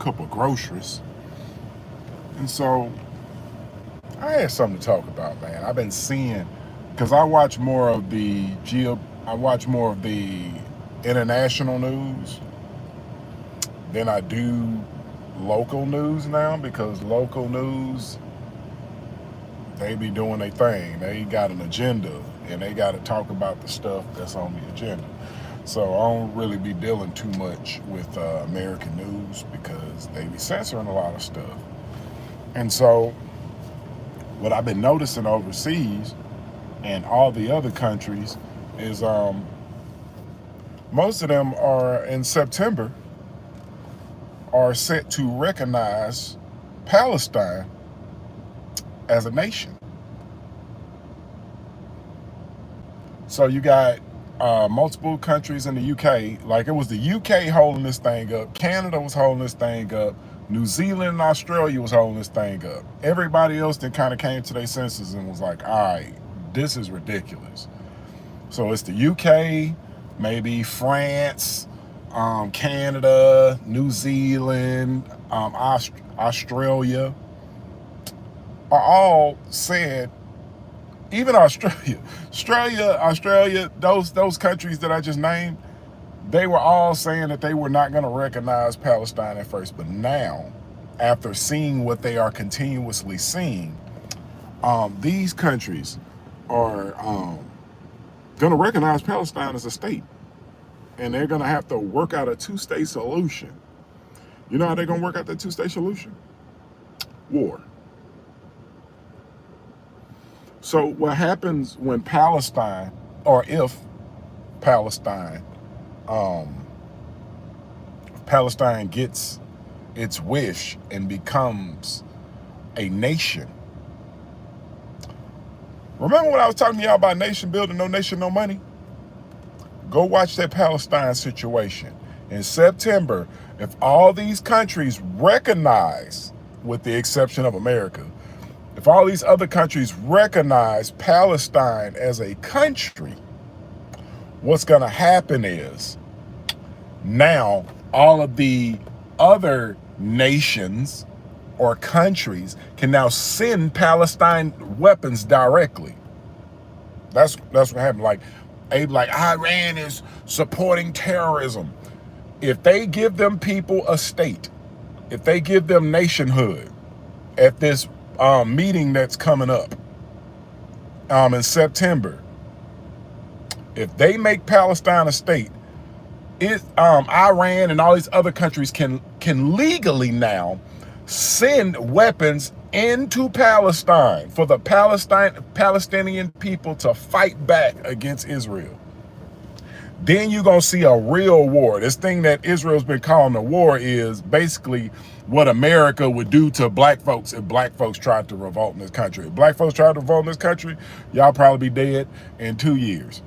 couple of groceries. And so I had something to talk about, man. I've been seeing, because I watch more of the international news than I do local news now, because local news, they be doing their thing. They got an agenda and they got to talk about the stuff that's on the agenda. So I don't really be dealing too much with American news because they be censoring a lot of stuff. And so what I've been noticing overseas and all the other countries is most of them are in September are set to recognize Palestine as a nation. So you got multiple countries in the UK, like it was the UK holding this thing up, Canada was holding this thing up, New Zealand and Australia was holding this thing up. Everybody else that kind of came to their senses and was like, all right, this is ridiculous. So it's the UK, maybe France, Canada, New Zealand, Australia, are all said, even Australia, those countries that I just named, they were all saying that they were not going to recognize Palestine at first. But now, after seeing what they are continuously seeing, these countries are going to recognize Palestine as a state. And they're going to have to work out a two-state solution. You know how they're going to work out that two-state solution? War. So what happens when Palestine, or if Palestine, Palestine gets its wish and becomes a nation? Remember when I was talking to y'all about nation building, no nation, no money? Go watch that Palestine situation. In September, if all these countries recognize, with the exception of America, if all these other countries recognize Palestine as a country, what's going to happen is now all of the other nations or countries can now send Palestine weapons directly. That's what happened. Like Iran is supporting terrorism. If they give them people a state, if they give them nationhood at this meeting that's coming up in September, if they make Palestine a state, Iran and all these other countries can legally now send weapons into Palestine for the Palestinian people to fight back against Israel. Then you're going to see a real war. This thing that Israel's been calling a war is basically what America would do to black folks if black folks tried to revolt in this country. If black folks tried to revolt in this country, y'all probably be dead in 2 years.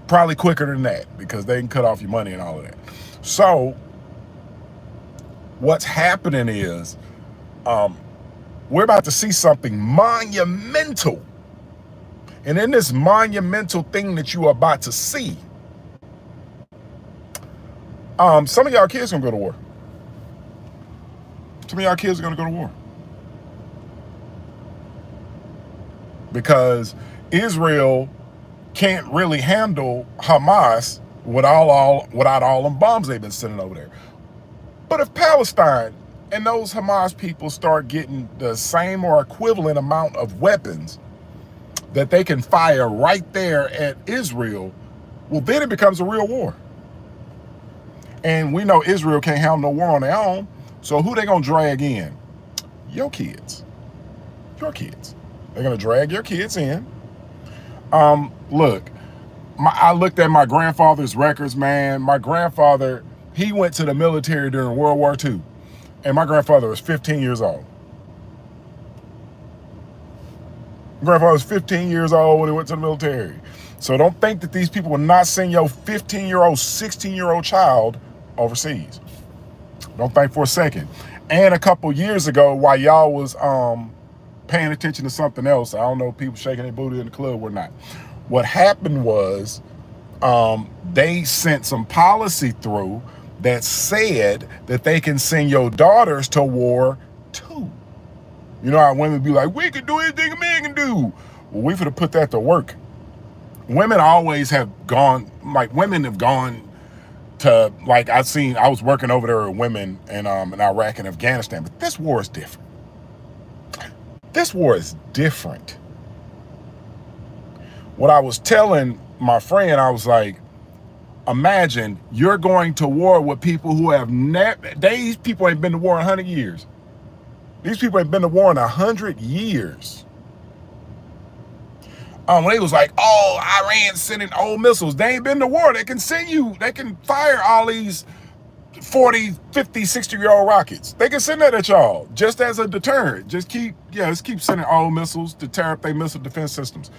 Probably quicker than that, because they can cut off your money and all of that. So what's happening is we're about to see something monumental. And in this monumental thing that you are about to see, some of y'all kids gonna go to war. Some of y'all kids are gonna go to war. Because Israel can't really handle Hamas without all them bombs they've been sending over there. But if Palestine and those Hamas people start getting the same or equivalent amount of weapons that they can fire right there at Israel, well, then it becomes a real war. And we know Israel can't handle no war on their own, so who they gonna drag in? Your kids. Your kids. They're gonna drag your kids in. Look, I looked at my grandfather's records, man. My grandfather, he went to the military during World War II, and my grandfather was 15 years old. My grandfather was 15 years old when he went to the military. So don't think that these people will not send your 15-year-old, 16-year-old child overseas. Don't think for a second. And a couple years ago, while y'all was paying attention to something else, I don't know, people shaking their booty in the club or not. What happened was they sent some policy through that said that they can send your daughters to war too. You know how women be like, we can do anything a man can do. Well, we finna put that to work. Women always have gone, like women have gone to, like I was working over there with women in Iraq and Afghanistan, but this war is different. This war is different. What I was telling my friend, I was like, imagine you're going to war with people who have these people ain't been to war in 100 years. These people ain't been to war in 100 years. They was like, oh, Iran's sending old missiles. They ain't been to war. They can fire all these 40, 50, 60-year-old rockets. They can send that at y'all just as a deterrent. Just keep sending old missiles to tear up their missile defense systems.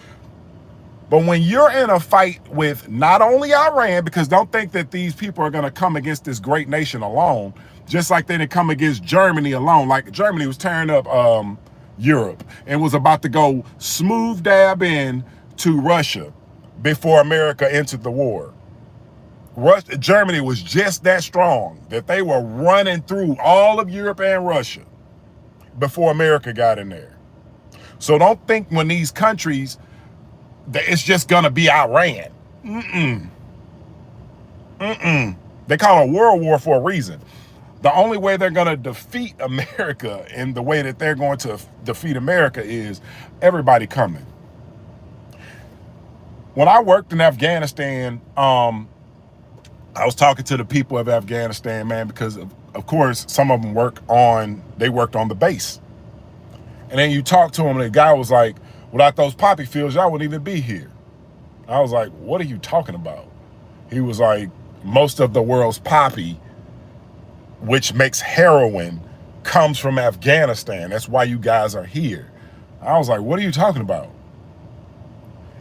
But when you're in a fight with not only Iran, because don't think that these people are going to come against this great nation alone, just like they didn't come against Germany alone. Like Germany was tearing up Europe and was about to go smooth dab in to Russia before America entered the war. Germany was just that strong that they were running through all of Europe and Russia before America got in there. So don't think when these countries that it's just gonna be Iran. They call it a world war for a reason. The only way they're gonna defeat America and the way that they're going to defeat America is everybody coming. When I worked in Afghanistan, I was talking to the people of Afghanistan, man, because of course some of them worked on the base. And then you talk to them and the guy was like, without those poppy fields, y'all wouldn't even be here. I was like, what are you talking about? He was like, most of the world's poppy, which makes heroin, comes from Afghanistan. That's why you guys are here. I was like, what are you talking about?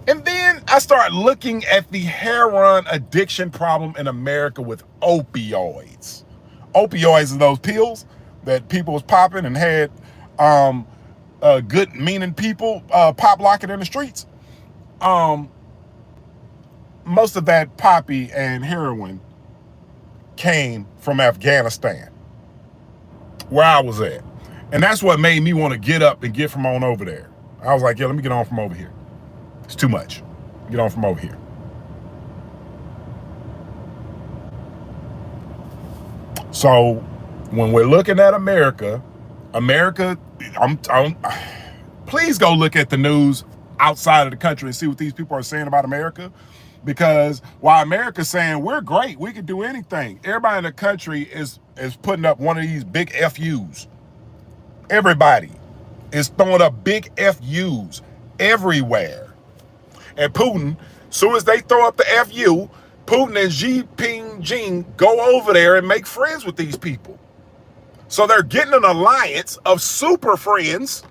And then I started looking at the heroin addiction problem in America with opioids. Opioids are those pills that people was popping and had good meaning people pop locking in the streets. Most of that poppy and heroin came from Afghanistan, where I was at. And that's what made me want to get up and get from on over there. I was like, yeah, let me get on from over here. It's too much. Get on from over here. So when we're looking at America, please go look at the news outside of the country and see what these people are saying about America. Because while America's saying we're great, we can do anything, everybody in the country is putting up one of these big FUs. Everybody is throwing up big FUs everywhere. And Putin, as soon as they throw up the FU, Putin and Xi Jinping go over there and make friends with these people. So they're getting an alliance of super friends.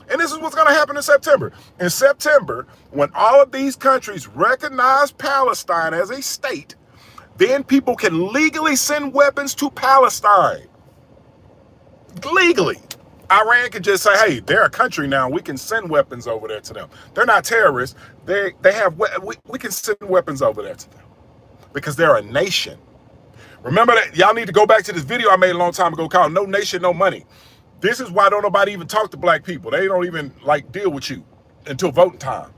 And this is what's going to happen in September. In September, when all of these countries recognize Palestine as a state, then people can legally send weapons to Palestine. Legally. Iran can just say, hey, they're a country now. We can send weapons over there to them. They're not terrorists. We can send weapons over there to them because they're a nation. Remember that? Y'all need to go back to this video I made a long time ago called No Nation, No Money. This is why don't nobody even talk to black people. They don't even deal with you until voting time.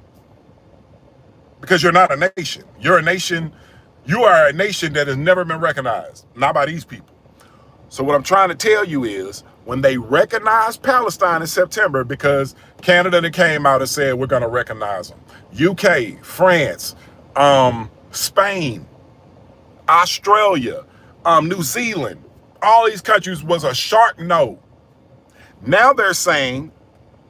Because you're not a nation. You're a nation. You are a nation that has never been recognized. Not by these people. So what I'm trying to tell you is when they recognize Palestine in September, because Canada that came out and said we're going to recognize them. UK, France, Spain, Australia, New Zealand, all these countries was a sharp no. Now they're saying,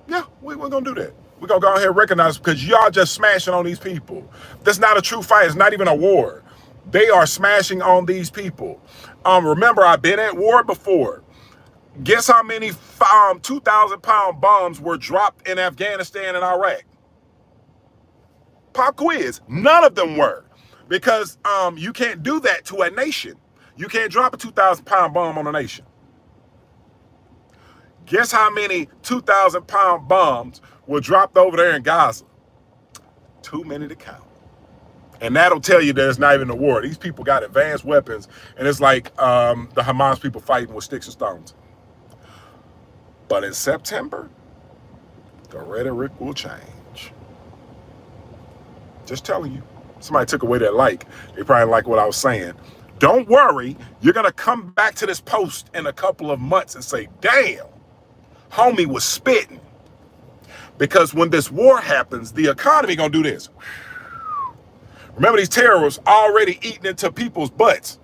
yeah, we're going to do that. We're going to go ahead and recognize because y'all just smashing on these people. That's not a true fight. It's not even a war. They are smashing on these people. Remember, I've been at war before. Guess how many 2,000-pound bombs were dropped in Afghanistan and Iraq? Pop quiz. None of them were. Because you can't do that to a nation. You can't drop a 2,000-pound bomb on a nation. Guess how many 2,000-pound bombs were dropped over there in Gaza? Too many to count. And that'll tell you that it's not even a war. These people got advanced weapons, and it's like the Hamas people fighting with sticks and stones. But in September, the rhetoric will change. Just telling you. Somebody took away that like. They probably like what I was saying. Don't worry. You're going to come back to this post in a couple of months and say, damn, homie was spitting. Because when this war happens, the economy going to do this. Remember, these terrorists already eating into people's butts.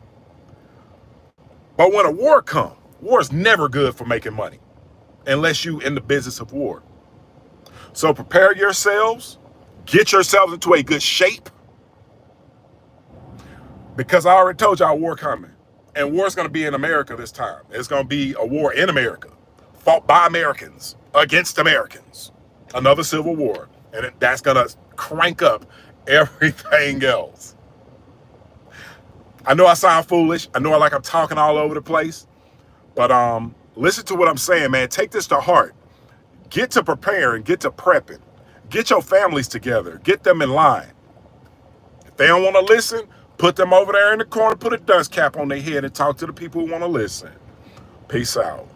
But when a war comes, war is never good for making money unless you in the business of war. So prepare yourselves. Get yourselves into a good shape. Because I already told y'all war coming. And war's going to be in America this time. It's going to be a war in America. Fought by Americans against Americans. Another civil war. And that's going to crank up everything else. I know I sound foolish. I know I'm talking all over the place. But listen to what I'm saying, man. Take this to heart. Get to preparing. Get to prepping. Get your families together. Get them in line. If they don't want to listen, put them over there in the corner, put a dust cap on their head and talk to the people who want to listen. Peace out.